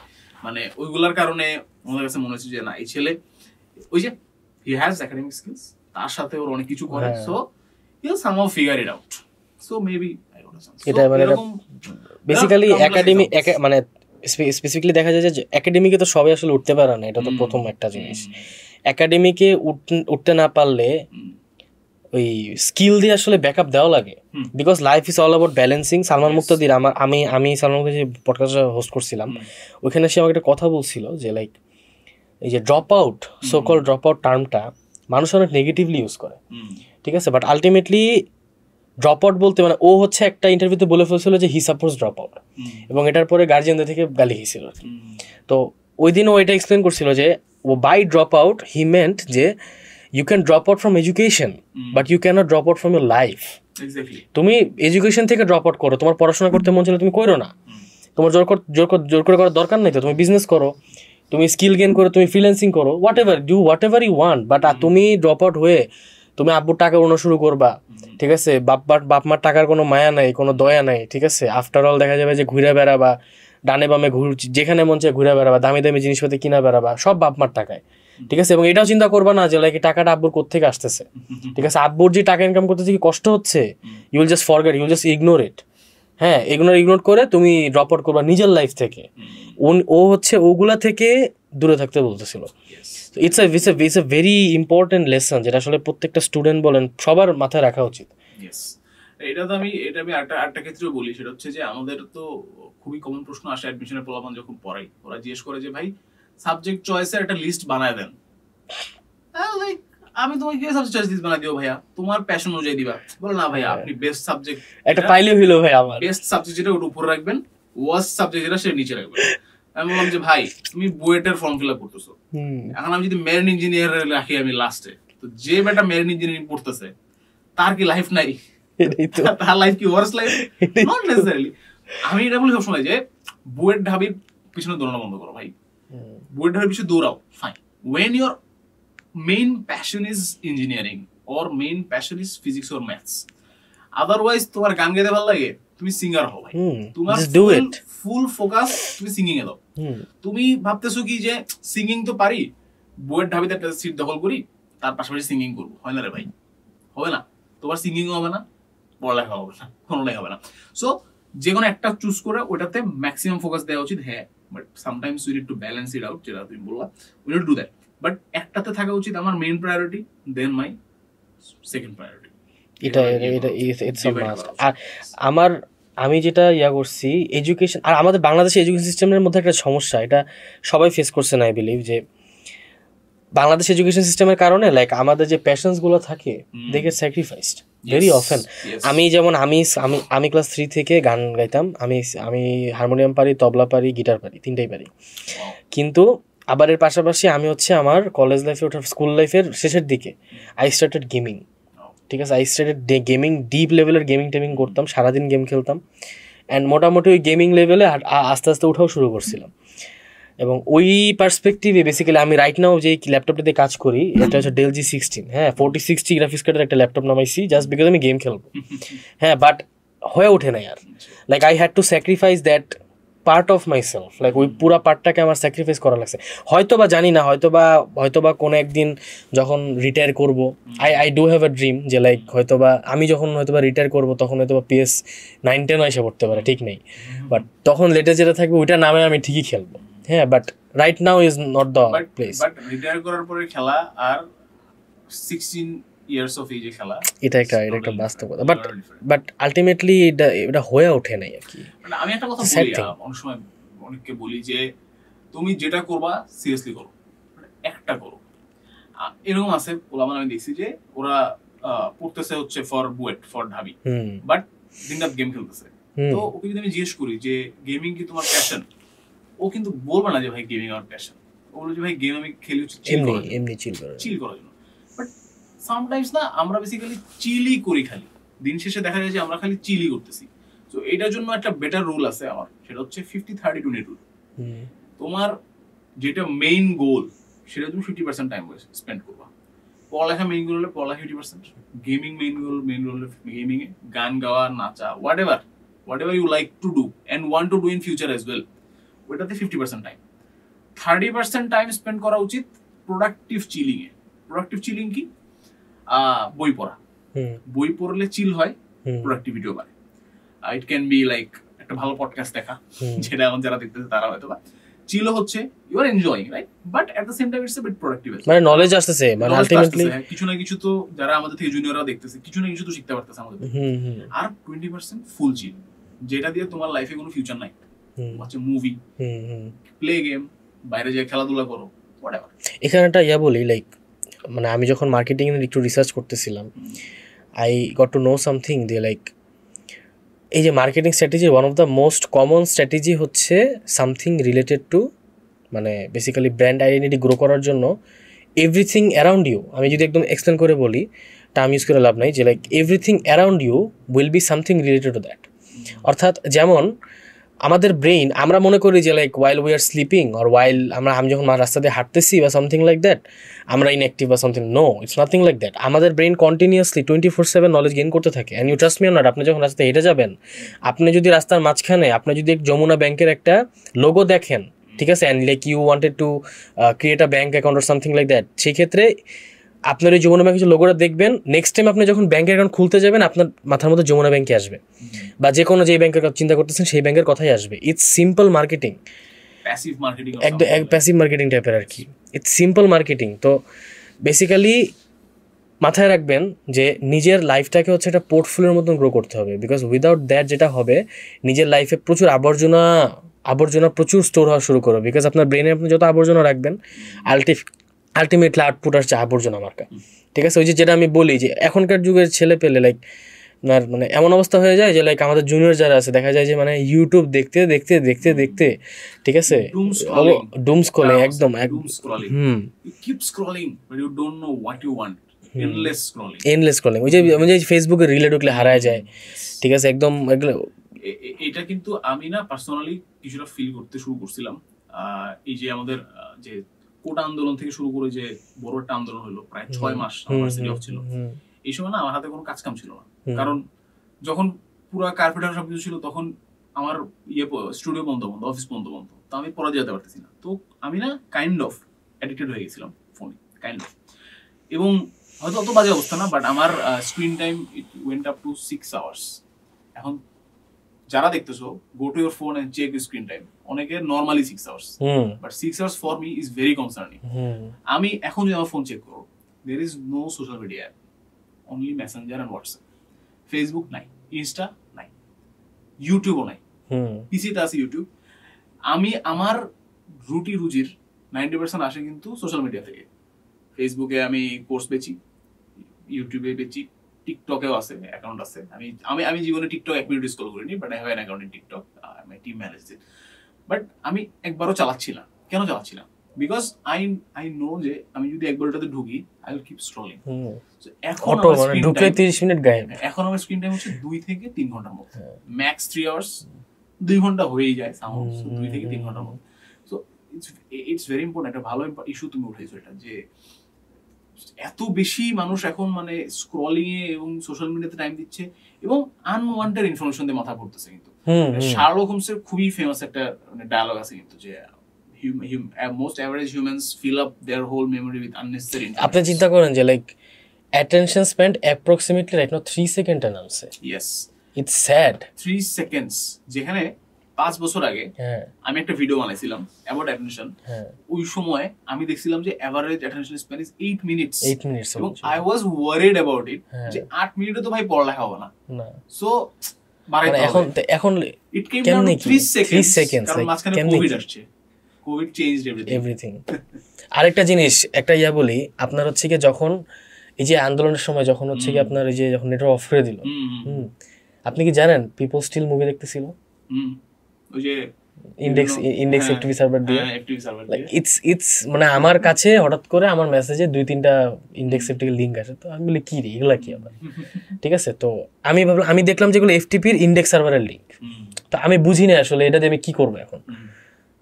মানে ওইগুলার কারণে আমাদের কাছে মনে হচ্ছে যে না এই ছেলে ওই যে হি হ্যাজ একাডেমিক স্কিলস, তার সাথে ওর অনেক কিছু করে, so he will somehow figure it out, so maybe I got a chance. এটা মানে বেসিক্যালি একাডেমি মানে স্পেসিফিক্যালি দেখা যায় যে একাডেমিকে তো সবাই আসলে উঠতে পারে না, এটা তো প্রথম একটা জিনিস। একাডেমিকে উঠতে না পারলে ওই স্কিল দিয়ে আসলে ব্যাকআপ দেওয়া লাগে, because life is all about balancing. Salman Muqtadir আমি সালমান মুক্তাদির যে পডকাস্ট হোস্ট করছিলাম ওইখানে সে আমাকে একটা কথা বলছিল যে লাইক এই যে drop out, so call drop out টার্মটা মানুষ অনেক নেগেটিভলি ইউজ করে, ঠিক আছে, বাট আলটিমেটলি ড্রপ আউট বলতে মানে ও হচ্ছে একটা ইন্টারভিউতে বলে ফেলছিল যে হি সাপোজ ড্রপ আউট, এবং এটার পরে গার্জিয়ানদের থেকে গালি খেয়েছিল। তো ওই দিন ও এটা এক্সপ্লেন করছিল যে ও by drop out he meant যে you can drop out from education but you cannot drop out from your life. Exactly. তুমি এডুকেশন থেকে ড্রপ আউট করো, তোমার পড়াশোনা করতে মন চাইলে তুমি করো না, তোমার জোর করে করার দরকার নেই, তো তুমি বিজনেস করো, তুমি স্কিল গেইন করো, তুমি ফ্রিল্যান্সিং করো, whatever you want, but তুমি ড্রপ আউট হয়ে তুমি আব্বুর টাকা উড়ানো শুরু করবা, ঠিক আছে, বাপ মার টাকার কোনো মায়া নাই, কোনো দয়া নাই, ঠিক আছে, আফটার অল দেখা যাবে যে ঘুরে বেড়াবা, ডানে বামে যেখানে মন চায় ঘুরে বেড়াবা, দামি দামি জিনিসপাতি কিনা বেড়াবা, সব বাপ মার টাকায়, ঠিক আছে, এবং এটাও চিন্তা করবা না যে লাইক টাকাটা আব্বুর কোত্থেকে আসতেছে, ঠিক আছে, আব্বুর যে টাকা ইনকাম করতেছে কি কষ্ট হচ্ছে, you will just forget, you will just ignore it. হ্যাঁ, ইগনোর করে তুমি ড্রপ আউট করবা নিজের লাইফ থেকে। ও হচ্ছে ওগুলা থেকে দূরে থাকতে বলতেছিল। It's a very important lesson, যেটা আসলে প্রত্যেকটা স্টুডেন্ট বলেন সবার মাথায় রাখা উচিত। এটা আমি একটা ক্ষেত্রে বলি, সেটা হচ্ছে যে আমাদের তো খুবই কমন প্রশ্ন আসে অ্যাডমিশনের প্রলাপন যখন পড়াই, ওরা জিজ্ঞেস করে যে ভাই সাবজেক্ট চয়েসের একটা লিস্ট বানায় দেন। লাইক আমি তোমাকে কি সাবজেক্ট চয়েস লিস্ট বানাই দিও ভাইয়া, তোমার প্যাশন অনুযায়ী দিবা। বলো না ভাইয়া আপনি বেস্ট সাবজেক্ট একটা পাইলে হইলো ভাই, আমার বেস্ট সাবজেক্ট যেটা ওটা উপরে রাখবেন, ওয়ার্স্ট সাবজেক্ট যেটা সেটা নিচে রাখবেন। আমি বললাম যে ভাই তুমি বুয়েটের ফর্ম ফিল আপ করতেছো, এখন আমি যদি মেরিন ইঞ্জিনিয়ার রাখি আমি লাস্টে, তো যে বেটা মেরিন ইঞ্জিনিয়ারিং পড়তেছে তার কি লাইফ নাই? তার লাইফ কি ওয়ার্স্ট লাইফ? Not necessarily. আমি এটা বলি সবসময় যে বুয়েট ঢাবির পিছনে দৌড়ানো বন্ধ করো ভাই, বুয়েট ঢাবির পিছনে দৌড়াও fine, when your main passion is engineering or main passion is physics or maths, otherwise তোমার গান গাইতে ভালো লাগে তুমি সিঙ্গার হও ভাই, তোমার ফুল ফোকাস তুমি সিঙ্গিং এ দাও। তুমি ভাবতেছো কি যে সিঙ্গিং তো পারি, বুয়েট ঢাবিতে একটা সিট দখল করি, তার পাশাপাশি সিঙ্গিং করবো, হয় না রে ভাই, হবে না। তোমার সিঙ্গিং হবে না, পড়ালেখা হবে না, কোনোটাই হবে না। সো যে কোনো একটা চুজ করে ওটাতে ম্যাক্সিমাম ফোকাস দেওয়া উচিত। হ্যাঁ, but sometimes we need to balance it out, যেটা তুমি বললা, we need to do that. But একটাতে থাকা উচিত আমার main priority, then my second priority. এটা ইটস আ মাস্ট। আর আমি যেটা করছি এডুকেশন, আর আমাদের বাংলাদেশের এডুকেশন সিস্টেমের মধ্যে একটা সমস্যা, এটা সবাই ফেস করছে না, আই বিলিভ, যে বাংলাদেশ এডুকেশন সিস্টেমের কারণে লাইক আমাদের যে প্যাশনস গুলো থাকে they get sacrificed very often. আমি যেমন আমি ক্লাস 3 থেকে গান গাইতাম, আমি হারমোনিয়াম পারি, তবলা পারি, গিটার পারি, তিনটাই পারি, কিন্তু আবার এর পাশাপাশি আমি হচ্ছে আমার কলেজ লাইফে ওঠার স্কুল লাইফের শেষের দিকে আই স্টার্টেড গেমিং, ঠিক আছে, আই স্টার্টেড গেমিং, ডিপ লেভেলের গেমিং করতাম, সারাদিন গেম খেলতাম, অ্যান্ড মোটামুটি ওই গেমিং লেভেলে আস্তে আস্তে উঠাও শুরু করছিলাম। এবং ওই পার্সপেক্টিভে বেসিক্যালি আমি রাইট নাও যে ল্যাপটপটা দিয়ে কাজ করি, এটা হচ্ছে ডেল G16, হ্যাঁ 4060 গ্রাফিক্স কার্ডের একটা ল্যাপটপ নামাইছি জাস্ট বিকজ আমি গেম খেলবো। হ্যাঁ, বাট হয়ে ওঠে না আর, like I had to sacrifice that part of my self, like ওই পুরো পার্টটাকে আমার স্যাক্রিফাইস করা লাগছে। হয়তো বা জানি না, হয়তো বা কোনো একদিন যখন রিটায়ার করবো, I do have a dream যে লাইক আমি যখন রিটায়ার করবো তখন PS 9-10 এসে পড়তে পারে, ঠিক নেই, বাট তখন লেটে যেটা থাকবে ওইটা নামে আমি ঠিকই খেলবো। হ্যাঁ, but right now is not the place. But retire করার পরে খেলা আর 16 ইয়ার্স অফ এজে খেলা, এটা একটা বাস্তবতা, বাট আলটিমেটলি এটা হয়ে ওঠে নাই আর কি। মানে আমি একটা কথা বলি, অনেক সময় অনেককে বলি যে তুমি যেটা করবা সিরিয়াসলি করো, একটা করো। এরকম আছে ওলামান আমি দেখছি যে ওরা পড়তেছে হচ্ছে ফর বুয়েট ফর ঢাবি, বাট দিনরাত গেম খেলতেছে। তো ওকে যদি আমি জিজ্ঞেস করি যে গেমিং কি তোমার প্যাশন, ও কিন্তু বলবে না যে ভাই গেমিং আমার প্যাশন। ও বলে যে ভাই গেম আমি খেলি হচ্ছে চিল করার জন্য। বাট সামটাইমস না আমরা বেসিক্যালি চিলই করি, খালি দিন শেষে দেখা যায় যে আমরা খালি চিলই করতেছি। তো এটার জন্য একটা বেটার রুল আছে আমার, সেটা হচ্ছে 50-30-20 রুল। তোমার যেটা মেইন গোল সেটা তুমি 50% টাইম স্পেন্ড করবা। পড়ালেখা মেইন গোল হলে পড়ালেখা 50%, গেমিং মেইন গোল হলে গেমিং এ, গান গাওয়া, নাচা, whatever you like to do and want to do in future as well, ওটাতে 50% টাইম। 30% টাইম স্পেন্ড করা উচিত প্রোডাক্টিভ চিলিং এ। প্রোডাক্টিভ চিলিং কি? বই পড়া। বই পড়লে চিল হয়, প্রোডাক্টিভিটিও বাড়ে। ইট ক্যান বি লাইক একটা ভালো পডকাস্ট দেখা, যেটা এখন যারা দেখতেছে তারা হয়তো বা চিল হচ্ছে, you are enjoying, right? But at the same time it's a bit productive, মানে নলেজ আসতেছে, মানে আলটিমেটলি কিছু না কিছু তো যারা আমাদের থেকে জুনিয়ররা দেখতেছে কিছু না কিছু তো শিখতে পারতেছে আমাদের। আর 20% ফুল চিল, যেটা দিয়ে তোমার লাইফে কোনো ফিউচার নাই। ওয়াচ মুভি, প্লে গেম, বাইরে যেয়ে খেলাধুলা করো, হোয়াটএভার। এখানে একটা বলি, লাইক মানে আমি যখন মার্কেটিং এর একটু রিসার্চ করতেছিলাম, I got to know something যে লাইক এই যে marketing strategy, one of the most common strategy হচ্ছে সামথিং রিলেটেড টু, মানে বেসিক্যালি ব্র্যান্ড আইডেন্টিটি গ্রো করার জন্য এভরিথিং অ্যারাউন্ড ইউ, আমি যদি একদম এক্সপ্লেন করে বলি, টার্ম ইউজ করে লাভ নাই, যে like everything around you will be something related to that. অর্থাৎ যেমন আমাদের ব্রেইন, আমরা মনে করি যে like while we are sleeping or আমি যখন রাস্তা দিয়ে হাঁটতেছি বা সামথিং লাইক দ্যাট আমরা ইনঅ্যাক্টিভ বা something. No, it's nothing like that. আমাদের ব্রেইন কন্টিনিউয়াসলি 24/7 নলেজ গেইন করতে থাকে। And you trust me or not, আপনি যখন রাস্তায় হেঁটে যাবেন, আপনি যদি রাস্তার মাঝখানে আপনি যদি যমুনা ব্যাংকের একটা লোগো দেখেন, ঠিক আছে, and like you wanted to create a bank account or something like that, সেই ক্ষেত্রে আপনার ওই যমুনা ব্যাংকের লোগোটা দেখবেন, নেক্সট টাইম আপনি যখন ব্যাঙ্ক অ্যাকাউন্ট খুলতে যাবেন আপনার মাথার মধ্যে যমুনা ব্যাংকে আসবে, বা যে কোনো যেই ব্যাংকের কথা চিন্তা করতেছেন সেই ব্যাংকের কথাই আসবে। ইটস সিম্পল মার্কেটিং, একদম প্যাসিভ মার্কেটিং টাইপের আর কি। It's simple marketing. তো বেসিক্যালি মাথায় রাখবেন যে নিজের লাইফটাকে হচ্ছে একটা পোর্টফোলিওর মতন গ্রো করতে হবে, বিকজ উইদাউট দ্যাট যেটা হবে, নিজের লাইফে প্রচুর আবর্জনা প্রচুর স্টোর হওয়া শুরু করবে। বিকজ আপনার ব্রেনে আপনি যত আবর্জনা রাখবেন, আলটিমেটলি আউটপুট আসছে আবর্জনা মার্কা। ঠিক আছে, ওই যেটা আমি বলি যে এখনকার যুগের ছেলে পেলে লাইক মানে এমন অবস্থা হয়ে যায় যে লাইক আমাদের জুনিয়র যারা আছে দেখা যায় যে মানে ইউটিউব দেখতে ঠিক আছে, ডুম স্ক্রলিং, একদম এন্ডলেস স্ক্রলিং, ওই যে ফেসবুকে রিলে ঢুকলে হারায় যায়। ঠিক আছে, একদম এটা কিন্তু আমি না পার্সোনালি কিছুটা ফিল করতে শুরু করছিলাম। এই যে আমাদের যে কোটা আন্দোলন থেকে শুরু করে যে বড় একটা আন্দোলন হলো, প্রায় 6 মাস ইউনিভার্সিটি অফ ছিল। এই সময় না আমার হাতে কোনো কাজ কাম ছিল না, কারণ যখন পুরো কার্পেটার সবকিছু ছিল তখন আমার স্টুডিও বন্ধ, অফিস বন্ধ, তো আমি পড়া যেতে পারতেছি না। তো আমি না কাইন্ড অফ অ্যাডিক্টেড হয়ে গেছিলাম ফোনে, কাইন্ড অফ। এবং হয়তো অত বাজে অবস্থা না, বাট আমার screen time it went up to 6 hours. এখন যারা দেখতেছো, go to your phone and check your screen time. অনেকে normally 6 hours, but 6 hours for me is very concerning. আমি এখন যদি আমার ফোন চেক করো, there is no social media app, only messenger and WhatsApp. Facebook নাই, ইনস্টা নাই, ইউটিউবও নাই, পিসিতে আছে ইউটিউব। আমি আমার রুজির 90% আসে কিন্তু সোশ্যাল মিডিয়া থেকে। ফেসবুকে আমি কোর্স বেচি, ইউটিউবে বেচি, টিকটকেও আছে, অ্যাকাউন্ট আছে। আমি জীবনে টিকটক 1 মিনিট স্ক্রল করিনি, but I have an account in TikTok, my team managed it. But আমি একবারও চালাচ্ছি না। কেন চালাচ্ছি না? বিকজ আই নো যে আমি যদি একবার ওটাতে ঢুকি, আই উইল কিপ স্ক্রলিং। এখন ঢুকলে 30 মিনিট গায়েব। এখন আমার স্ক্রিন টাইম হচ্ছে 2 থেকে 3 ঘন্টার মধ্যে, ম্যাক্স 3 আওয়ার্স, 2 ঘন্টা হয়েই যায় সামহাউ। 2 থেকে 3 ঘন্টার মধ্যে। So it's very important. একটা ভালো ইস্যু তুমি উঠাইছো এটা, যে এত বেশি মানুষ এখন মানে স্ক্রলিং এ এবং সোশ্যাল মিডিয়াতে টাইম দিচ্ছে এবং আনওয়ান্টেড ইনফরমেশন দিয়ে মাথা পড়তেছে। কিন্তু শার্লক হোমসের খুবই ফেমাস একটা ডায়ালগ আছে কিন্তু, যে most average humans fill up their whole memory with unnecessary information. আপনি চিন্তা করেন যে like attention spent approximately right now 3 second নামছে। Yes, it's sad. 3 seconds, যেখানে 5 বছর আগে আমি একটা ভিডিও বানাইছিলাম about attention। ওই সময় আমি দেখছিলাম যে average attention span is 8 minutes. এবং I was worried about it, যে 8 মিনিটে তো ভাই পড়ালেখা হবে না। সো মানে এখন it came down to 3 seconds, কারণ মাঝখানে কোভিড আসছে। Covid changed everything. আরেকটা জিনিস, একটা বলি, আপনার হচ্ছে কি যখন এই যে আন্দোলনের সময় যখন হচ্ছে কি আপনার এই যে যখন নেটওয়ার্ক অফ করে দিল, আপনি কি জানেন পিপল স্টিল মুভি দেখতেছিল ওই যে ইন্ডেক্স এফটিপি সার্ভার দিয়ে। ইটস মানে আমার কাছে হঠাৎ করে আমার মেসেজে 2-3টা ইন্ডেক্স এফটিপি লিঙ্ক আসে, তো আমি বলি কি রে এগুলা কি আবার, ঠিক আছে। তো আমি ভাবলাম, আমি দেখলাম যেগুলো এফটিপির ইন্ডেক্স সার্ভারের লিঙ্ক, তো আমি বুঝি না আসলে এটা দিয়ে আমি কি করবো এখন।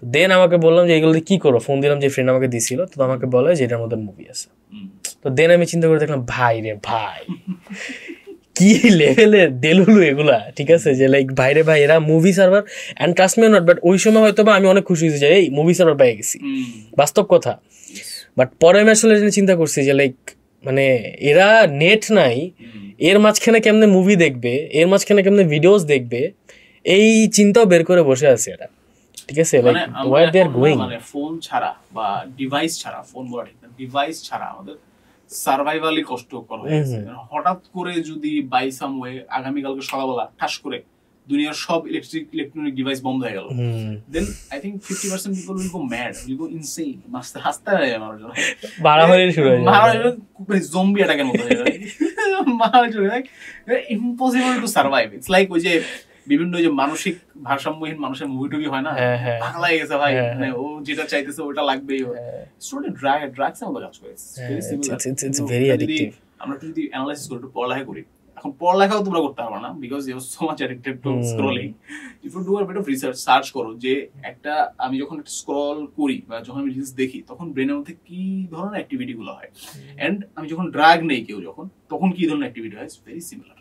দেন আমাকে বললাম যে এগুলো দিয়ে কি করবো, ফোন দিলাম যে ফ্রেন্ড আমাকে দিছিল, তো আমাকে বলে যে এটার মধ্যে মুভি আছে। তো দেন আমি চিন্তা করে দেখলাম ভাই রে ভাই কি লেভেলের দেলুলু এগুলা, ঠিক আছে, যে লাইক ভাইরে ভাই এরা movie server, and trust me not, but ওই সময় হয়তো বা আমি অনেক খুশি হয়েছি যে এই মুভি সার্ভার পেয়ে গেছি, বাস্তব কথা। বাট পরে আমি আসলে চিন্তা করছি যে লাইক মানে এরা নেট নাই, এর মাঝখানে কেমনে মুভি দেখবে, এর মাঝখানে কেমনে ভিডিওস দেখবে, এই চিন্তাও বের করে বসে আছে এরা, ঠিক আছে। Like where they are going, মানে ফোন ছাড়া বা ডিভাইস ছাড়া, ফোন বলা ঠিক না, ডিভাইস ছাড়া আমাদের সার্ভাইভালই কষ্টকর হয়ে গেছে। হঠাৎ করে যদি বাই সাম ওয়ে আগামীকালকে সকালবেলা ঠাস করে দুনিয়ার সব ইলেকট্রনিক ডিভাইস বন্ধ হয়ে গেল, then I think 50% people will go mad, will go insane, হাসতে হয়ে যাবে মানুষ, বাড়াবাড়ি শুরু হয়ে যাবে, জম্বি অ্যাটাকের মতো হয়ে যাবে, impossible to survive. It's like ওই যে বিভিন্ন যে মানসিক ভারসাম্যহীন মানুষের মুভি টুভি হয় না, পাগলা হয়ে গেছে ভাই, মানে ও যেটা চাইতেছে ওটা লাগবেই, ড্রাগস এর মতো কাজ করে। It's very addictive. আমরা যদি অ্যানালাইসিস করি, একটু পড়ালেখা করি, এখন পড়ালেখাও তোমরা করতে পারবে না, because you are so much addicted to scrolling. If you do a bit of research, search করো যে একটা, আমি যখন একটা স্ক্রল করি বা যখন আমি রিলস দেখি, তখন ব্রেনের মধ্যে কি ধরনের অ্যাক্টিভিটি গুলো হয়, এন্ড আমি যখন ড্রাগ নেই কেউ যখন, তখন কি ধরনের অ্যাক্টিভিটি হয়, very similar.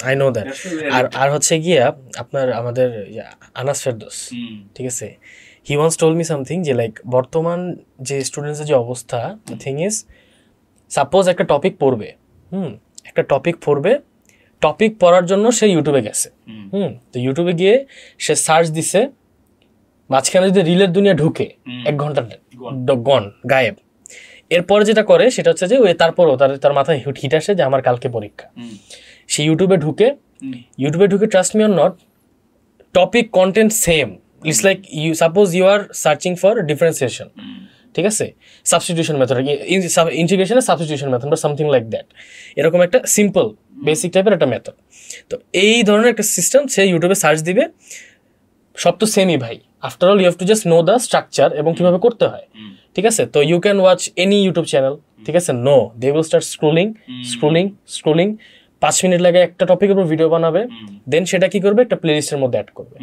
I know that. আর হচ্ছে গিয়ে আপনার আমাদের আনাস ফেরদৌস, ঠিক আছে, he once told me something যে লাইক বর্তমান যে স্টুডেন্টসের যে অবস্থা, দ্য থিং ইজ সাপোজ একটা টপিক পড়বে, একটা টপিক পড়বে, টপিক পড়ার জন্য সে ইউটিউবে গেছে, তো ইউটিউবে গিয়ে সে সার্চ দিছে, মাঝখানে যদি রিলের দুনিয়া ঢুকে 1 ঘন্টা গন গায়েব। এরপরে যেটা করে সেটা হচ্ছে যে তারপরও তার মাথায় হিট আসে যে আমার কালকে পরীক্ষা, সে ইউটিউবে ঢুকে trust me or not, topic content same, it's like you suppose you are searching for differentiation, ঠিক আছে, সাবস্টিটিউশন মেথড, ইন্টিগ্রেশনের সাবস্টিটিউশন মেথড বা সামথিং লাইক দ্যাট, এরকম একটা সিম্পল বেসিক টাইপের একটা মেথড। তো এই ধরনের একটা সিস্টেম সে ইউটিউবে সার্চ দিবে, সব তো সেমই ভাই, after all you have to just know the structure এবং কিভাবে করতে হয়, ঠিক আছে। তো you can watch any YouTube channel, ঠিক আছে, no they will start scrolling 5 minute লাগে একটা টপিকের উপর ভিডিও বানাবে, দেন সেটা কি করবে, একটা প্লেলিস্টের মধ্যে অ্যাড করবে,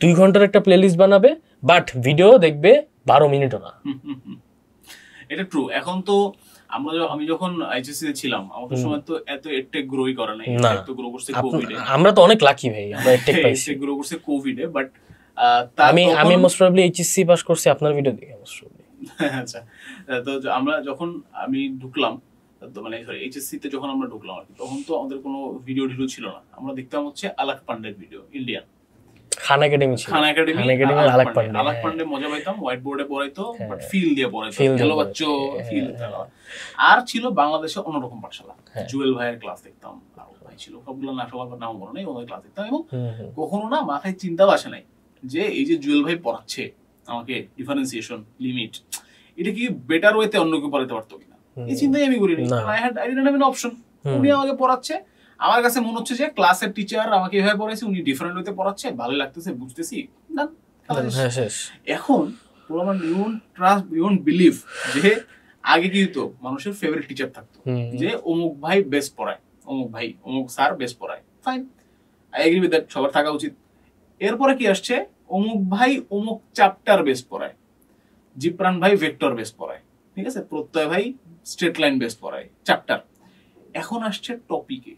2 ঘন্টার একটা প্লেলিস্ট বানাবে, বাট ভিডিও দেখবে 12 মিনিটও না। এটা ট্রু। এখন তো আমি যখন এইচএসসি তে ছিলাম, আমাদের সময় তো এত এডটেক গ্রোই করে নাই, এত গ্রো করছে কোভিডে। আমরা তো অনেক লাকি ভাই, আমরা এডটেক পাইছি, গ্রো করছে কোভিডে। বাট আমি মোস্ট প্রবাবলি এইচএসসি পাস করছি আপনার ভিডিও দেখে মোস্ট প্রবাবলি। আচ্ছা, তো আমি ঢুকলাম, তো মানে সরি এইচএসসি তে যখন আমরা ঢুকলাম আর কি, তখন তো আমাদের কোনো ভিডিও ছিল না, আমরা দেখতাম হচ্ছে আলাক পান্ডের ভিডিও, ইন্ডিয়ান খান একাডেমি ছিল, খান একাডেমি আলাক পান্ডে মজা পাইতাম, হোয়াইট বোর্ডে পড়াইতো, বাট ফিল দিয়ে পড়াইতো, হ্যালো বাচ্চো ফিল। আর ছিল বাংলাদেশে অন্যরকম পাঠশালা, জুয়েল ভাইয়ের ক্লাস দেখতাম, আরো ভাই ছিল, সবগুলো না সবার নাম মনে নেই, ওদের ক্লাস দেখতাম। এবং কখনো না মাথায় চিন্তাও আসে নাই যে এই যে জুয়েল ভাই পড়াচ্ছে আমাকে ডিফারেন্সিয়েশন, লিমিট, এটা কি বেটার ওয়েতে অন্য কেউ পড়াতে পারতো কিনা, এই চিন্তাই আমি করিনি। I didn't have an option, উনি আমাকে পড়াচ্ছে, আমার কাছে মনে হচ্ছে যে ক্লাসের টিচার আমাকে এভাবে পড়াইছে, উনি ডিফারেন্ট ওয়েতে পড়াচ্ছে, ভালোই লাগতেছে, বুঝতেছি না। এখন আমার ইউ ওন্ট বিলিভ যে আগে কি হতো, মানুষের ফেভারিট টিচার থাকতো, যে অমুক ভাই বেস্ট পড়ায়, অমুক স্যার বেস্ট পড়ায়, fine, I agree with that, সবার থাকা উচিত। এরপরে কি আসছে, অমুক ভাই অমুক চ্যাপ্টার বেস্ট পড়ায়, জিপ্রান ভাই ভেক্টর বেস্ট পড়ায়, ঠিক আছে, প্রত্যয় ভাই স্ট্রেট লাইন বেস্ট পড়ায়, চ্যাপ্টার। এখন আসছে টপিকে,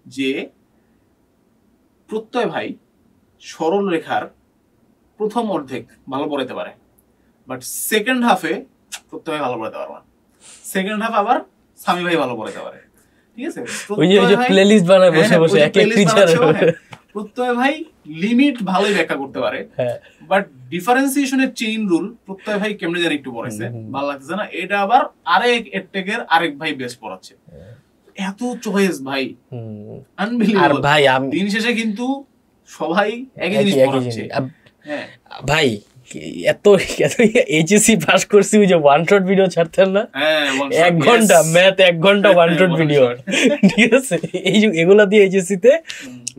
যে প্রত্যয় ভাই সরল রেখার প্রথম অর্ধেক ভালো পড়াইতে পারে, বাট সেকেন্ড হাফে প্রত্যয় ভাই ভালো পড়াইতে পারবে না, সেকেন্ড হাফ আবার স্বামী ভাই ভালো পড়াইতে পারে, ঠিক আছে। ওই যে প্লেলিস্ট বানায় বসে বসে এক এক টিচার, প্রত্যয় ভাই লিমিট ভালোই ব্যাখ্যা করতে পারে, বাট ডিফারেন্সিয়েশনের চেইন রুল প্রত্যয় ভাই কেমনে জানি একটু পড়াইছে, ভালো লাগতেছে না, এটা আবার আরেক এডটেকের আরেক ভাই বেশ পড়াচ্ছে। এত চয়েস ভাই, আনবিলিভেবল ভাই। দিন শেষে কিন্তু সবাই একই জিনিস পড়াচ্ছে। ভাই এত এইচএসসি পাস করছি ওই যে ওয়ান শট ভিডিও ছাড়তেন না, হ্যাঁ 1 ঘন্টা ম্যাথ, 1 ঘন্টা ওয়ান শট ভিডিও, ঠিক আছে? এগুলা দিয়ে এইচএসসি তে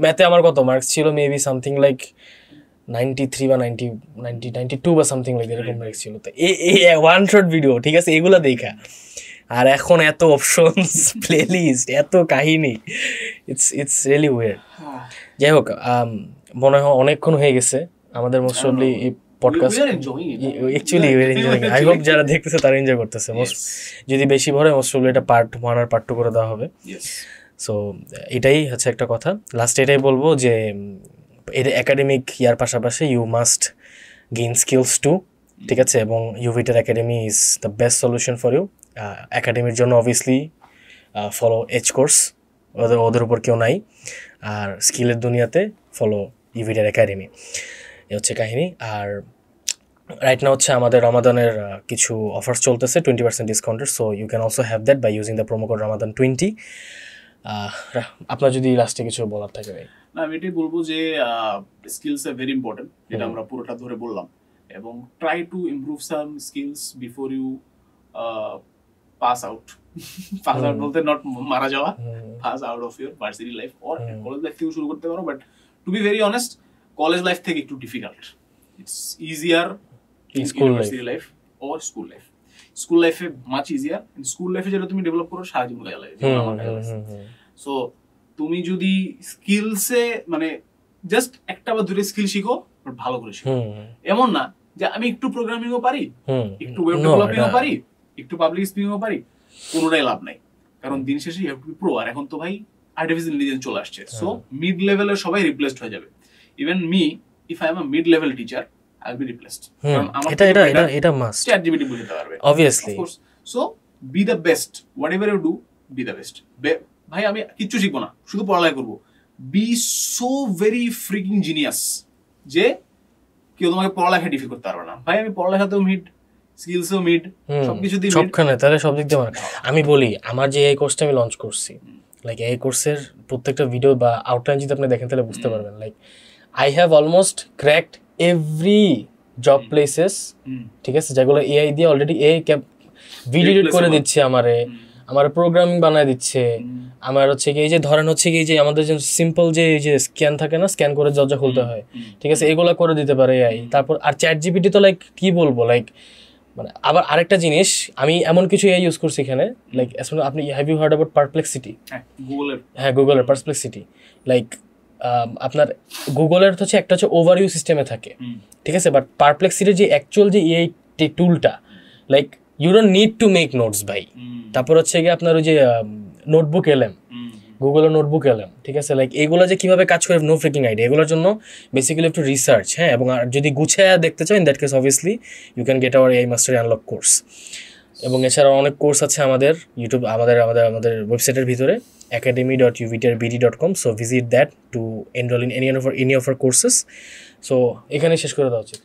ম্যাথে আমার কত মার্কস ছিল, মেবি সামথিং লাইক 93 বা 92 বা সামথিং লাইক এরকম মার্কস ছিল। তো এই ওয়ান শট ভিডিও, ঠিক আছে, এগুলা দেখা। আর এখন এত অপশনস, প্লেলিস্ট, এত কাহিনী, ইটস রিয়েলি উইয়ার্ড। যাই হোক, মনে হয় অনেকক্ষণ হয়ে গেছে আমাদের মোস্ট প্রবাবলি এই podcast. Actually we are enjoying. I hope যারা দেখতেছে তারা এনজয় করতেছে। যদি বেশি ভরে মোস্ট প্রবাবলি এটা পার্ট 1 আর পার্ট 2 করে দেওয়া হবে। সো এটাই হচ্ছে একটা কথা। লাস্টে এটাই বলবো যে এটা একাডেমিক ইয়ার পাশাপাশি you must gain skills too, ঠিক আছে? এবং ইউভিটার academy is the best solution for you. একাডেমির জন্য অবভিয়াসলি ফলো এজ কোর্স, ওদের উপর কেউ নাই। আর স্কিলের দুনিয়াতে ফলো ইউভিটার একাডেমি, এ হচ্ছে কাহিনী। আর রাইট না হচ্ছে আমাদের রমাদানের কিছু অফার্স চলতেছে 20% ডিসকাউন্টের। So you can also have that by using the promo code Ramadan20। আপনার যদি লাস্টে কিছু বলার থাকে ভাই। না, আমি এটাই বলবো যে স্কিলস আর ভেরি ইম্পর্টেন্ট, যেটা আমরা পুরোটা ধরে বললাম, এবং try to improve some skills before you pass out. Pass out বলতে নট মারা যাওয়া, pass out of your varsity life or college life থেকে শুরু করতে পারো। But to be very honest, college life থেকে একটু difficult. It's easier in university life or school life. School লাইফে মাচ ইজিয়ার। স্কুল লাইফে যেটা তুমি ডেভেলপ করো সারা জীবন কাজে লাগে। সো তুমি যদি স্কিলসে মানে জাস্ট একটা বা দুটো স্কিল শিখো, ভালো করে শিখো। এমন না যে আমি একটু প্রোগ্রামিংও পারি, একটু ওয়েব ডেভেলপিংও পারি, একটু পাবলিক স্পিকিংও পারি, কোনোটাই লাভ নাই। কারণ দিন শেষে you have to be pro. আর এখন তো ভাই আর্টিফিশিয়াল ইন্টেলিজেন্স চলে আসছে। সো মিড লেভেলের সবাই রিপ্লেসড হয়ে যাবে। Even me, if I am a mid level teacher, I will be replaced. কারণ আমার এটা মাস্ট ChatGPT বুঝতে পারবে obviously. Of course. So be the best, whatever you do, be the best. ভাই আমি কিচ্ছু শিখবো না, শুধু পড়ালেখা করবো। Be so very freaking genius যে কেউ তোমাকে পড়ালেখা ডিফি করতে পারবে না। ভাই আমি পড়ালেখাতেও মিড, স্কিলসও মিড, সবকিছু দিয়ে সবখানে, তাহলে সব দিক দিয়ে আমি বলি আমার যে এই কোর্সটা আমি লঞ্চ করছি, লাইক এই কোর্সের প্রত্যেকটা ভিডিও বা আউটলাইন যদি আপনি দেখেন তাহলে বুঝতে পারবেন। Like I have almost cracked every job places, ঠিক আছে, যেগুলো এআই দিয়ে অলরেডি এআই ভিডিও এডিট করে দিচ্ছে, আমার প্রোগ্রামিং বানায় দিচ্ছে, আমার হচ্ছে কি এই যে ধরেন হচ্ছে কি যে আমাদের যে সিম্পল যে এই যে স্ক্যান থাকে না, স্ক্যান করে দরজা খুলতে হয়, ঠিক আছে, এগুলো করে দিতে পারে এআই। তারপর আর ChatGPT তো লাইক কি বলবো, লাইক মানে আবার আরেকটা জিনিস আমি এমন কিছু এআই ইউজ করছি এখানে, লাইক আপনি have you heard about Perplexity? গুগলের পারপ্লেক্সিটি, লাইক আপনার গুগলের হচ্ছে একটা হচ্ছে ওভারভিউ সিস্টেমে থাকে, ঠিক আছে, বাট পারপ্লেক্সিটির যে অ্যাকচুয়াল যে এআই টুলটা, like you don't need to make notes ভাই। তারপর হচ্ছে গিয়ে আপনার ওই যে নোটবুক এলএম, গুগলের নোটবুক এলএম, ঠিক আছে, লাইক এগুলো যে কিভাবে কাজ করে নো ফ্রিকিং আইডিয়া। এগুলোর জন্য বেসিক্যালি একটু রিসার্চ, হ্যাঁ, এবং আর যদি গুছিয়ে দেখতে চাও in that case obviously you can get our AI mastery unlock course. এবং এছাড়াও অনেক কোর্স আছে আমাদের ইউটিউব, আমাদের ওয়েবসাইটের ভিতরে academy.uvtrbd.com. So visit that to enroll in any of our courses. So এখানে শেষ করে দেওয়া উচিত।